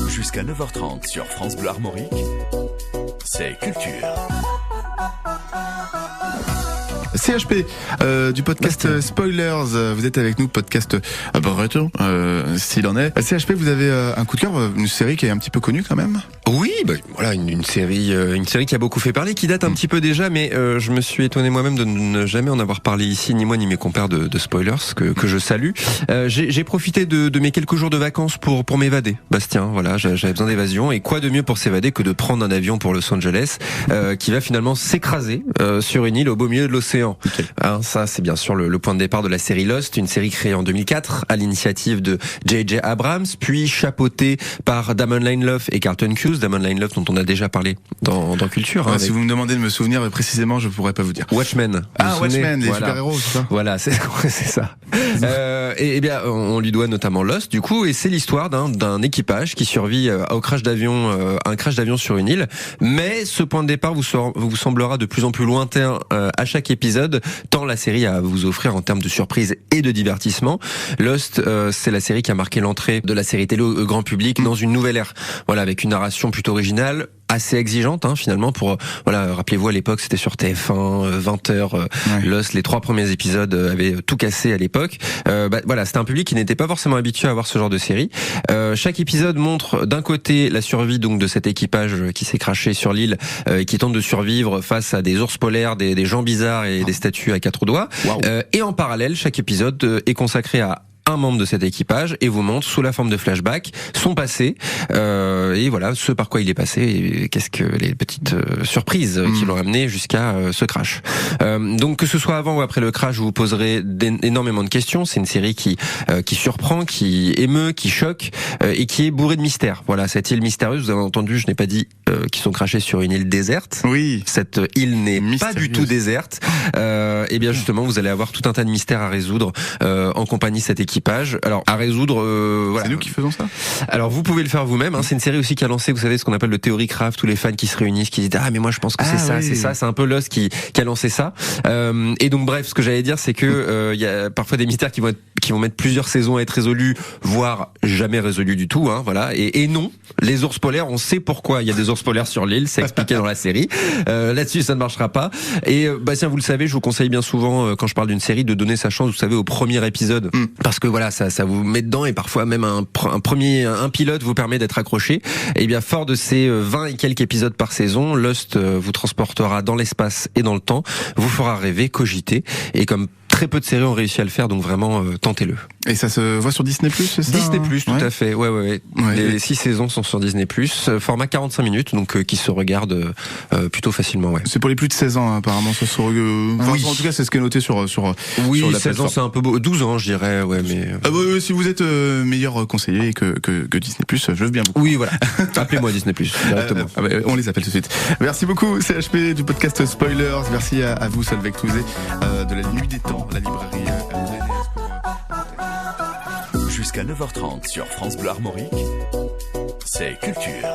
Jusqu'à 9h30 sur France Bleu Armorique, c'est Culture. CHP du podcast Spoilers, vous êtes avec nous, podcast breton, s'il en est. CHP, vous avez un coup de cœur, une série qui est un petit peu connue quand même. Oui, voilà une série qui a beaucoup fait parler, qui date un petit peu déjà, mais je me suis étonné moi-même de ne jamais en avoir parlé ici, ni moi ni mes compères de Spoilers, que je salue. J'ai profité de mes quelques jours de vacances pour m'évader, Bastien. Voilà, j'avais besoin d'évasion, et quoi de mieux pour s'évader que de prendre un avion pour Los Angeles, qui va finalement s'écraser sur une île au beau milieu de l'océan. Hein, ça, c'est bien sûr le point de départ de la série Lost, une série créée en 2004 à l'initiative de J.J. Abrams, puis chapeautée par Damon Lindelof et Carlton Cuse. Damon Lindelof dont on a déjà parlé dans Culture. Si vous me demandez de me souvenir précisément, je pourrais pas vous dire. Watchmen. Watchmen, les super-héros, c'est ça. Voilà, c'est ça. Et bien, on lui doit notamment Lost, du coup, et c'est l'histoire d'un équipage qui survit un crash d'avion sur une île. Mais ce point de départ vous semblera de plus en plus lointain à chaque épisode, tant la série a à vous offrir en termes de surprise et de divertissement. Lost, c'est la série qui a marqué l'entrée de la série télé au grand public dans une nouvelle ère. Voilà, avec une narration plutôt originale, assez exigeante finalement rappelez-vous, à l'époque c'était sur TF1, 20h, Lost, les 3 premiers épisodes avaient tout cassé à l'époque. C'était un public qui n'était pas forcément habitué à voir ce genre de série. Chaque épisode montre d'un côté la survie donc de cet équipage qui s'est crashé sur l'île et qui tente de survivre face à des ours polaires, des gens bizarres et des statues à 4 doigts. Et en parallèle, chaque épisode est consacré à un membre de cet équipage et vous montre sous la forme de flashback son passé et voilà ce par quoi il est passé et qu'est-ce que les petites surprises qui l'ont amené jusqu'à ce crash. Donc que ce soit avant ou après le crash, je vous poserai énormément de questions. C'est une série qui surprend, qui émeut, qui choque et qui est bourrée de mystères. Voilà, cette île mystérieuse, vous avez entendu, je n'ai pas dit qu'ils sont crashés sur une île déserte. Oui. Cette île n'est pas du tout déserte. Et bien justement, vous allez avoir tout un tas de mystères à résoudre en compagnie de cette équipage. Alors à résoudre, voilà. C'est nous qui faisons ça. Alors vous pouvez le faire vous-même. C'est une série aussi qui a lancé, vous savez, ce qu'on appelle le Theory Craft, tous les fans qui se réunissent, qui disent mais moi je pense que c'est ça, c'est ça. C'est un peu Lost qui a lancé ça. Et donc bref, ce que j'allais dire, c'est que il y a parfois des mystères qui vont mettre plusieurs saisons à être résolus, voire jamais résolus du tout. Voilà. Et non, les ours polaires, on sait pourquoi il y a des ours polaires sur l'île, c'est expliqué dans la série. Là-dessus, ça ne marchera pas. Et Bastien, vous le savez, je vous conseille bien souvent quand je parle d'une série de donner sa chance, vous savez, au premier épisode, parce que voilà, ça vous met dedans et parfois même un pilote vous permet d'être accroché. Et bien fort de ces 20 et quelques épisodes par saison, Lost vous transportera dans l'espace et dans le temps, vous fera rêver, cogiter, et comme très peu de séries ont réussi à le faire, donc vraiment tentez-le. Et ça se voit sur Disney+, c'est ça? Disney+, tout à fait. Ouais. Les 6 saisons sont sur Disney+, format 45 minutes, donc qui se regarde plutôt facilement. Ouais. C'est pour les plus de 16 ans apparemment, ça se oui. En tout cas, c'est ce qui est noté sur oui, sur la 16 ans, c'est un peu beau. 12 ans, je dirais, ouais, mais si vous êtes meilleur conseiller que Disney+, je veux bien beaucoup. Oui, voilà. Appelez-moi Disney+, directement. On les appelle tout de suite. Merci beaucoup CHP du podcast Spoilers. Merci à vous Solveig Touzé de la Nuit des Temps, la librairie Jusqu'à 9h30 sur France Bleu Armorique, c'est Culture.